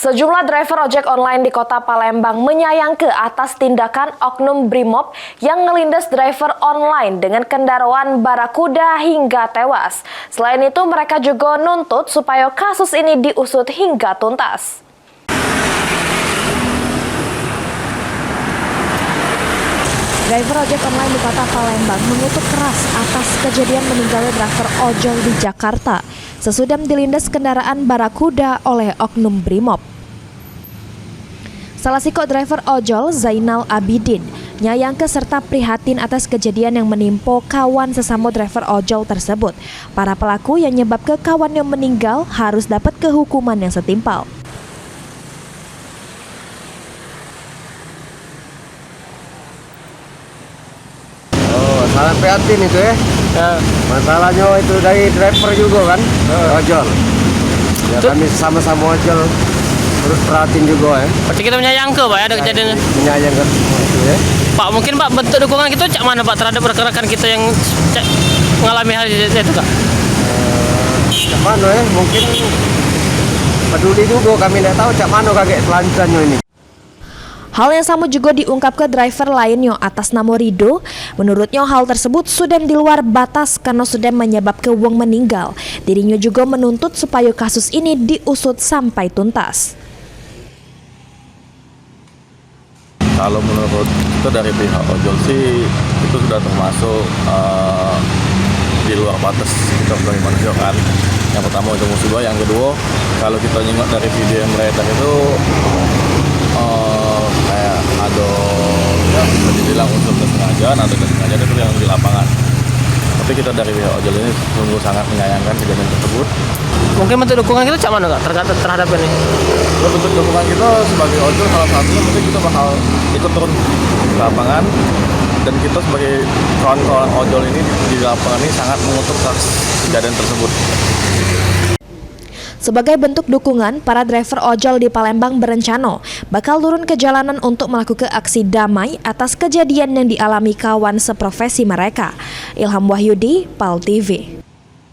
Sejumlah driver ojek online di kota Palembang menyayangkan atas tindakan oknum Brimob yang ngelindas driver online dengan kendaraan Barakuda hingga tewas. Selain itu, mereka juga nuntut supaya kasus ini diusut hingga tuntas. Driver ojek online di kota Palembang mengutuk keras atas kejadian meninggalnya driver ojol di Jakarta sesudah dilindas kendaraan Barakuda oleh oknum Brimob. Salah siko driver ojol, Zainal Abidin, nyayangke serta prihatin atas kejadian yang menimpa kawan sesama driver ojol tersebut. Para pelaku yang nyebabkan kawan yang meninggal harus dapat kehukuman yang setimpal. Sangat prihatin itu ya. Masalahnya itu dari driver juga kan, ojol. Ya kami sama-sama ojol, terus prihatin juga ya. Berarti kita menyayangkan Pak ya ada kejadian. Menyayangkan semua itu ya. Pak, mungkin Pak bentuk dukungan kita cak mana Pak terhadap rekan-rekan kita yang mengalami hal itu Kak? Cak mana ya, mungkin peduli juga, kami tidak tahu cak mana kakek selanjutnya ini. Hal yang sama juga diungkap ke driver lainnya atas nama Rido. Menurutnya hal tersebut sudah di luar batas karena sudah menyebabkan wong meninggal. Dirinya juga menuntut supaya kasus ini diusut sampai tuntas. Kalau menurut itu dari pihak ojol sih itu sudah termasuk di luar batas kita sebagai manusia kan. Yang pertama itu musibah, yang kedua kalau kita nyimak dari video yang beredar itu kayak ada ya bisa dibilang unsur kesengajaan atau kesengajaan itu yang di lapangan. Tapi kita dari pihak ojol ini sungguh sangat menyayangkan kejadian tersebut. Mungkin bentuk dukungan kita cak mana Kak terhadap ini? Bentuk dukungan kita sebagai ojol salah satunya mungkin kita bakal ikut turun ke lapangan, dan kita sebagai kawan-kawan ojol ini di lapangan ini sangat mengutuk kejadian tersebut. Sebagai bentuk dukungan, para driver ojol di Palembang berencana bakal turun ke jalanan untuk melakukan aksi damai atas kejadian yang dialami kawan seprofesi mereka. Ilham Wahyudi, PAL TV.